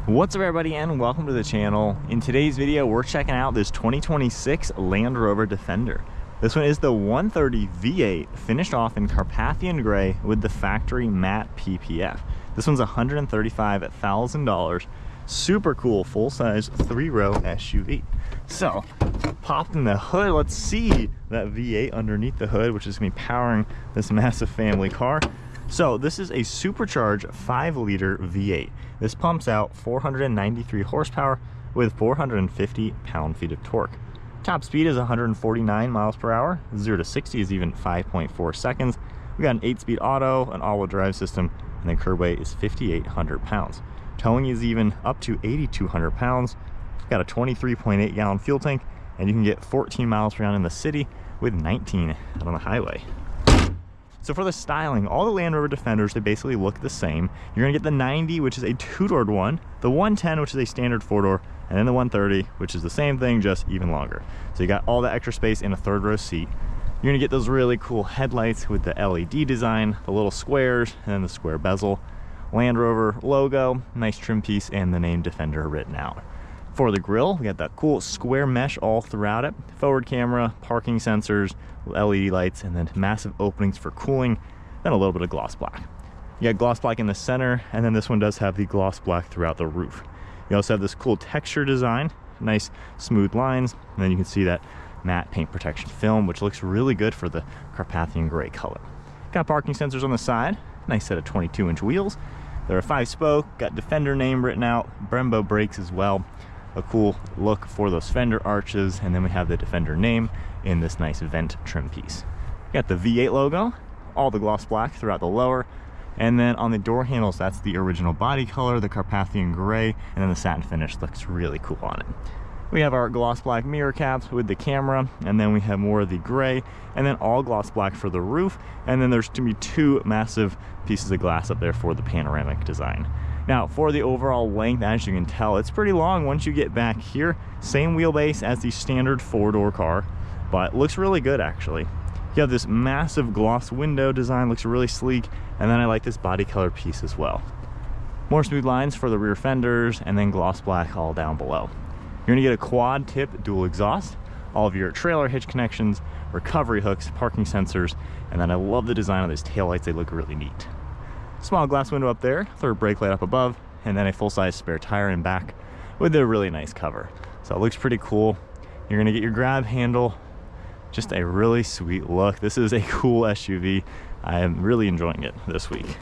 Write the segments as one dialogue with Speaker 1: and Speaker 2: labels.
Speaker 1: What's up everybody and welcome to the channel. In today's video we're checking out this 2026 Land Rover Defender. This one is the 130 V8 finished off in Carpathian Grey with the factory matte PPF. This one's $135,000. Super cool full-size 3-row SUV. So pop in the hood, let's see that V8 underneath the hood, which is going to be powering this massive family car. So this is a supercharged 5-liter V8. This pumps out 493 horsepower with 450 pound-feet of torque. Top speed is 149 miles per hour. 0 to 60 is even 5.4 seconds. We got an 8-speed auto, an all-wheel drive system, and then curb weight is 5,800 pounds. Towing is even up to 8,200 pounds. We've got a 23.8 gallon fuel tank, and you can get 14 miles per gallon in the city with 19 out on the highway. So for the styling, all the Land Rover Defenders, they basically look the same. You're gonna get the 90, which is a 2-doored one, the 110, which is a standard 4-door, and then the 130, which is the same thing, just even longer. So you got all the extra space in a 3rd-row seat. You're gonna get those really cool headlights with the LED design, the little squares, and then the square bezel. Land Rover logo, nice trim piece, and the name Defender written out. For the grille, we got that cool square mesh all throughout it, forward camera, parking sensors, LED lights, and then massive openings for cooling, then a little bit of gloss black. You got gloss black in the center, and then this one does have the gloss black throughout the roof. You also have this cool texture design, nice smooth lines, and then you can see that matte paint protection film, which looks really good for the Carpathian Grey color. Got parking sensors on the side, nice set of 22-inch wheels. They're a 5-spoke, got Defender name written out, Brembo brakes as well. A cool look for those fender arches, and then we have the Defender name in this nice vent trim piece. Got the V8 logo, all the gloss black throughout the lower, and then on the door handles, that's the original body color, the Carpathian Grey, and then the satin finish looks really cool on it. We have our gloss black mirror caps with the camera, and then we have more of the gray, and then all gloss black for the roof, and then there's to be 2 massive pieces of glass up there for the panoramic design. Now for the overall length, as you can tell, it's pretty long once you get back here. Same wheelbase as the standard 4-door car, but looks really good actually. You have this massive gloss window design, looks really sleek, and then I like this body color piece as well. More smooth lines for the rear fenders, and then gloss black all down below. You're gonna get a quad tip dual exhaust, all of your trailer hitch connections, recovery hooks, parking sensors, and then I love the design of these taillights, they look really neat. Small glass window up there, 3rd brake light up above, and then a full-size spare tire in back with a really nice cover. So it looks pretty cool. You're gonna get your grab handle, just a really sweet look. This is a cool SUV. I am really enjoying it this week.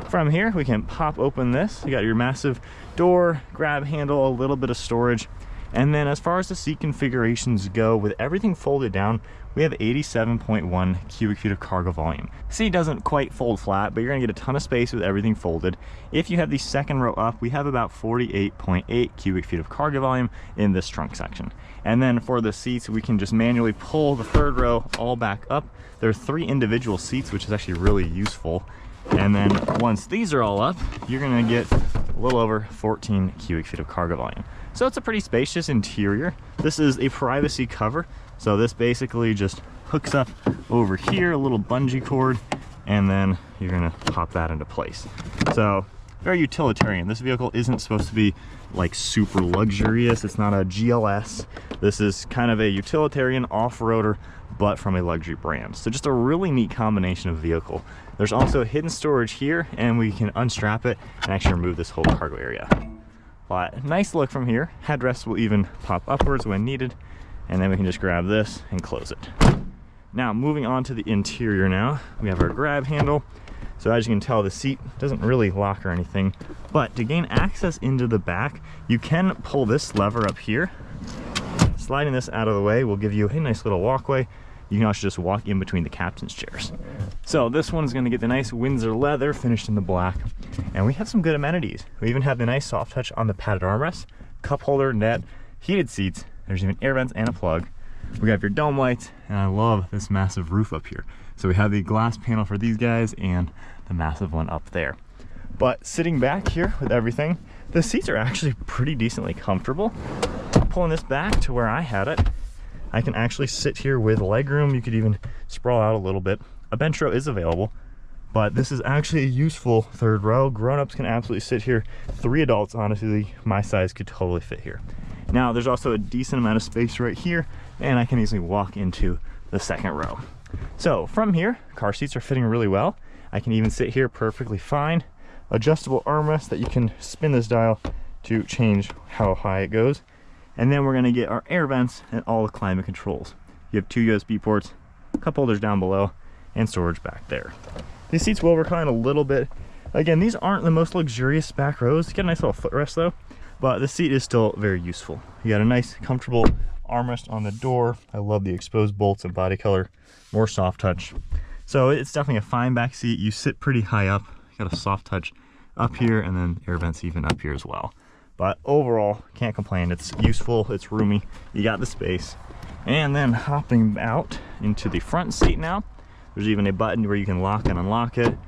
Speaker 1: From here, we can pop open this. You got your massive door, grab handle, a little bit of storage. And then as far as the seat configurations go, with everything folded down, we have 87.1 cubic feet of cargo volume. Seat doesn't quite fold flat, but you're gonna get a ton of space with everything folded. If you have the 2nd row up, we have about 48.8 cubic feet of cargo volume in this trunk section. And then for the seats, we can just manually pull the 3rd row all back up. There are 3 individual seats, which is actually really useful. And then once these are all up, you're gonna get a little over 14 cubic feet of cargo volume. So it's a pretty spacious interior. This is a privacy cover. So this basically just hooks up over here, a little bungee cord, and then you're gonna pop that into place. So very utilitarian. This vehicle isn't supposed to be like super luxurious. It's not a GLS. This is kind of a utilitarian off-roader, but from a luxury brand. So just a really neat combination of vehicle. There's also hidden storage here, and we can unstrap it and actually remove this whole cargo area. But nice look from here. Headrests will even pop upwards when needed, and then we can just grab this and close it. Now moving on to the interior now, we have our grab handle. So as you can tell, the seat doesn't really lock or anything, but to gain access into the back, you can pull this lever up here. Sliding this out of the way will give you a nice little walkway. You can also just walk in between the captain's chairs. So this one's gonna get the nice Windsor leather finished in the black. And we have some good amenities. We even have the nice soft touch on the padded armrest, cup holder, net, heated seats. There's even air vents and a plug. We have your dome lights, and I love this massive roof up here. So we have the glass panel for these guys and the massive one up there. But sitting back here with everything, the seats are actually pretty decently comfortable. Pulling this back to where I had it, I can actually sit here with legroom. You could even sprawl out a little bit. A bench row is available. but this is actually a useful third row. Grown-ups can absolutely sit here. 3 adults, honestly, my size could totally fit here. Now, there's also a decent amount of space right here, and I can easily walk into the second row. So from here, car seats are fitting really well. I can even sit here perfectly fine. Adjustable armrest that you can spin this dial to change how high it goes. And then we're gonna get our air vents and all the climate controls. You have 2 USB ports, cup holders down below, and storage back there. These seats will recline a little bit. Again, these aren't the most luxurious back rows. You get a nice little footrest though, but the seat is still very useful. You got a nice, comfortable armrest on the door. I love the exposed bolts and body color, more soft touch. So it's definitely a fine back seat. You sit pretty high up. You got a soft touch up here, and then air vents even up here as well. But overall, can't complain. It's useful, it's roomy, you got the space. And then hopping out into the front seat now, there's even a button where you can lock and unlock it.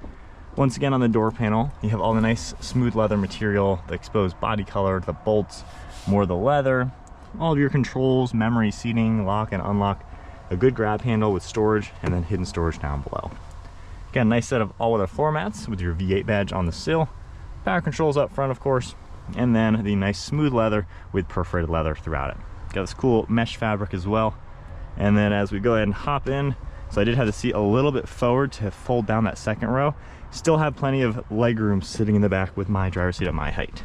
Speaker 1: Once again, on the door panel, you have all the nice smooth leather material, the exposed body color, the bolts, more of the leather, all of your controls, memory seating, lock and unlock, a good grab handle with storage, and then hidden storage down below. Again, nice set of all-weather floor mats with your V8 badge on the sill, power controls up front, of course, and then the nice smooth leather with perforated leather throughout it. Got this cool mesh fabric as well. And then as we go ahead and hop in, so I did have the seat a little bit forward to fold down that second row. Still have plenty of leg room sitting in the back with my driver's seat at my height.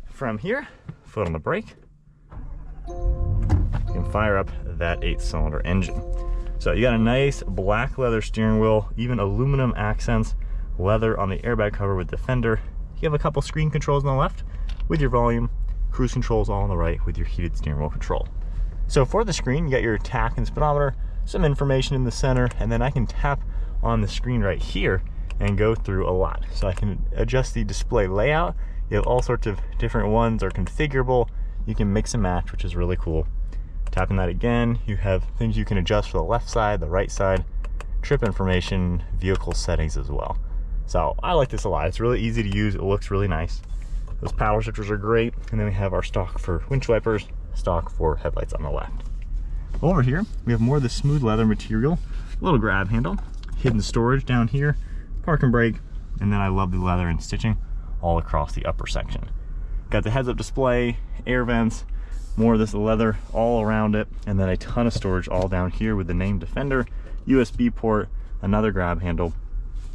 Speaker 1: From here, foot on the brake, you can fire up that 8-cylinder engine. So you got a nice black leather steering wheel, even aluminum accents, leather on the airbag cover with Defender. You have a couple screen controls on the left with your volume, cruise controls all on the right with your heated steering wheel control. So for the screen, you got your tach and speedometer, some information in the center, and then I can tap on the screen right here and go through a lot. So I can adjust the display layout. You have all sorts of different ones are configurable. You can mix and match, which is really cool. Tapping that again, you have things you can adjust for the left side, the right side, trip information, vehicle settings as well. So I like this a lot. It's really easy to use. It looks really nice. Those power shifters are great. And then we have our stock for windshield wipers, stock for headlights on the left. Over here, we have more of the smooth leather material, little grab handle, hidden storage down here, park and brake, and then I love the leather and stitching all across the upper section. Got the heads-up display, air vents, more of this leather all around it, and then a ton of storage all down here with the name Defender, USB port, another grab handle,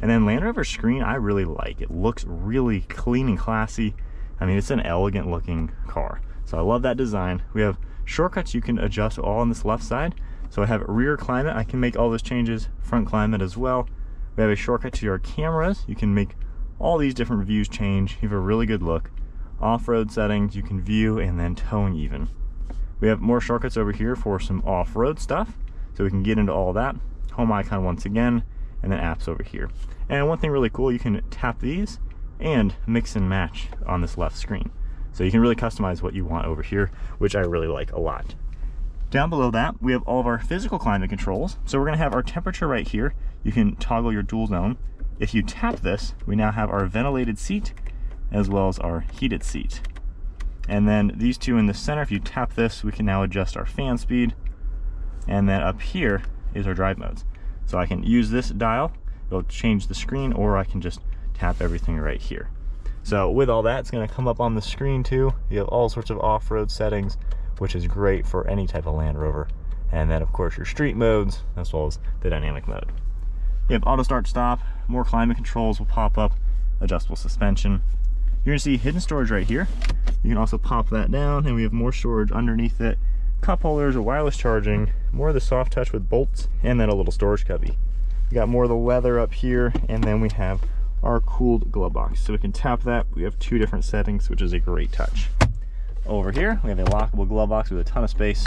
Speaker 1: and then Land Rover screen I really like. It looks really clean and classy. I mean, it's an elegant looking car. So I love that design. We have shortcuts you can adjust all on this left side. So I have rear climate, I can make all those changes, front climate as well. We have a shortcut to your cameras. You can make all these different views change. You have a really good look. Off-road settings, you can view and then towing even. We have more shortcuts over here for some off-road stuff. So we can get into all that. Home icon once again, and then apps over here. And one thing really cool, you can tap these and mix and match on this left screen. So you can really customize what you want over here, which I really like a lot. Down below that, we have all of our physical climate controls. So we're gonna have our temperature right here. You can toggle your dual zone. If you tap this, we now have our ventilated seat as well as our heated seat. And then these two in the center, if you tap this, we can now adjust our fan speed. And then up here is our drive modes. So I can use this dial, it'll change the screen, or I can just tap everything right here. So with all that, it's gonna come up on the screen too. You have all sorts of off-road settings, which is great for any type of Land Rover. And then of course your street modes, as well as the dynamic mode. You have auto start stop, more climate controls will pop up, adjustable suspension. You're gonna see hidden storage right here. You can also pop that down, and we have more storage underneath it. Cup holders, a wireless charging, more of the soft touch with bolts, and then a little storage cubby. We got more of the leather up here, and then we have our cooled glove box. So we can tap that. We have 2 different settings, which is a great touch. Over here, we have a lockable glove box with a ton of space.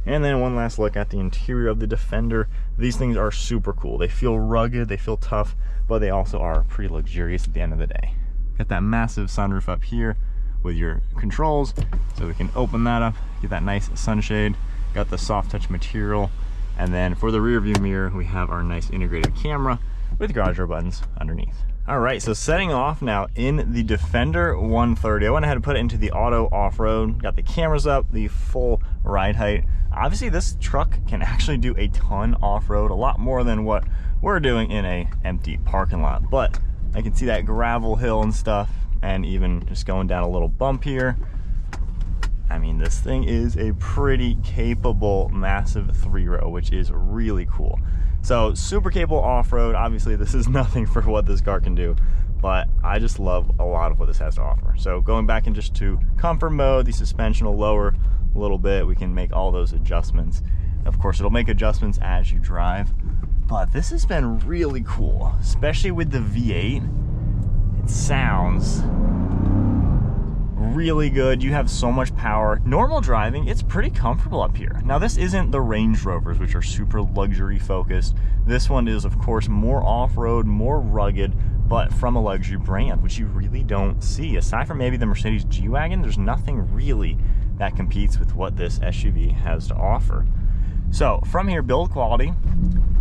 Speaker 1: And then one last look at the interior of the Defender. These things are super cool. They feel rugged, they feel tough, but they also are pretty luxurious at the end of the day. Got that massive sunroof up here with your controls, so we can open that up, get that nice sunshade. Got the soft touch material, and then for the rear view mirror, we have our nice integrated camera with garage door buttons underneath. All right, so setting off now in the Defender 130. I went ahead and put it into the auto off-road, got the cameras up, the full ride height. Obviously this truck can actually do a ton off-road, a lot more than what we're doing in a empty parking lot. But I can see that gravel hill and stuff, and even just going down a little bump here. I mean, this thing is a pretty capable, massive 3-row, which is really cool. So super capable off-road. Obviously this is nothing for what this car can do, but I just love a lot of what this has to offer. So going back in just to comfort mode, the suspension will lower a little bit. We can make all those adjustments. Of course, it'll make adjustments as you drive, but this has been really cool, especially with the V8. It sounds really good. You have so much power. Normal driving, it's pretty comfortable up here. Now this isn't the Range Rovers, which are super luxury focused. This one is of course more off-road, more rugged, but from a luxury brand, which you really don't see. Aside from maybe the Mercedes G-Wagon, there's nothing really that competes with what this SUV has to offer. So from here, build quality,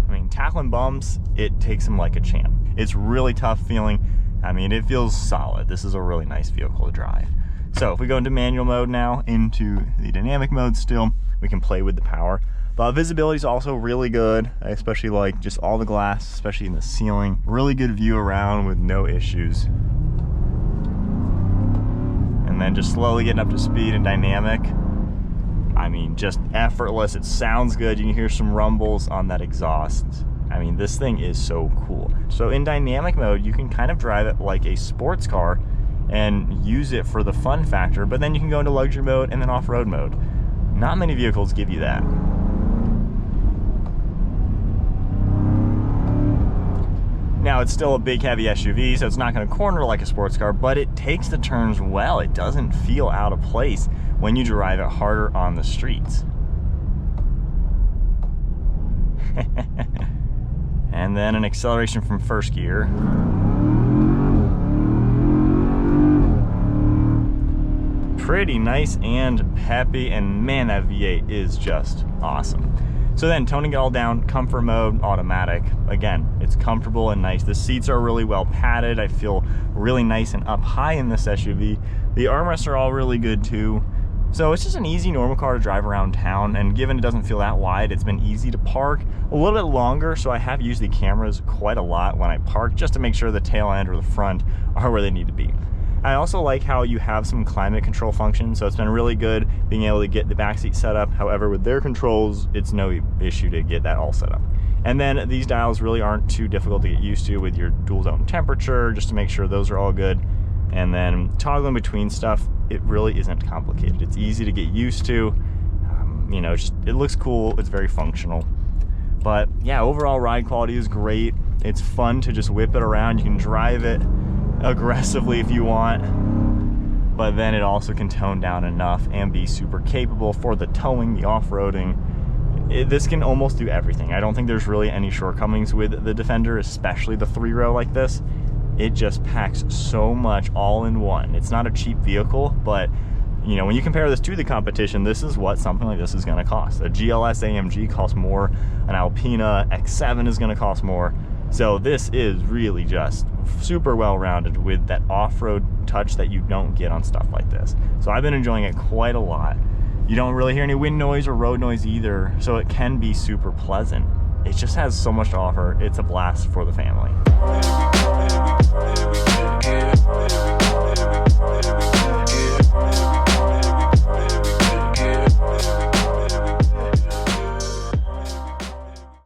Speaker 1: I mean, tackling bumps, it takes them like a champ. It's really tough feeling. I mean, it feels solid. This is a really nice vehicle to drive. So if we go into manual mode now, into the dynamic mode still, we can play with the power. But visibility is also really good. I especially like just all the glass, especially in the ceiling. Really good view around with no issues. And then just slowly getting up to speed and dynamic. I mean, just effortless. It sounds good. You can hear some rumbles on that exhaust. I mean, this thing is so cool. So in dynamic mode, you can kind of drive it like a sports car and use it for the fun factor, but then you can go into luxury mode and then off-road mode. Not many vehicles give you that. Now it's still a big heavy SUV, so it's not going to corner like a sports car, but it takes the turns well. It doesn't feel out of place when you drive it harder on the streets. And then an acceleration from first gear. Pretty nice and peppy, and man, that V8 is just awesome. So then toning it all down, comfort mode, automatic. Again, it's comfortable and nice. The seats are really well padded. I feel really nice and up high in this SUV. The armrests are all really good too. So it's just an easy normal car to drive around town, and given it doesn't feel that wide, it's been easy to park a little bit longer, so I have used the cameras quite a lot when I park just to make sure the tail end or the front are where they need to be. I also like how you have some climate control functions, so it's been really good being able to get the backseat set up. However, with their controls, it's no issue to get that all set up. And then these dials really aren't too difficult to get used to with your dual zone temperature, just to make sure those are all good. And then toggling between stuff, it really isn't complicated. It's easy to get used to. You know, it looks cool, it's very functional. But yeah, overall ride quality is great. It's fun to just whip it around. You can drive it aggressively if you want, but then it also can tone down enough and be super capable for the towing, the off-roading. This can almost do everything. I don't think there's really any shortcomings with the Defender, especially the 3-row like this. It just packs so much all in one. It's not a cheap vehicle, but you know, when you compare this to the competition, this is what something like this is going to cost. A GLS AMG costs more, an Alpina X7 is going to cost more. So this is really just super well-rounded with that off-road touch that you don't get on stuff like this. So I've been enjoying it quite a lot. You don't really hear any wind noise or road noise either, so it can be super pleasant. It just has so much to offer. It's a blast for the family.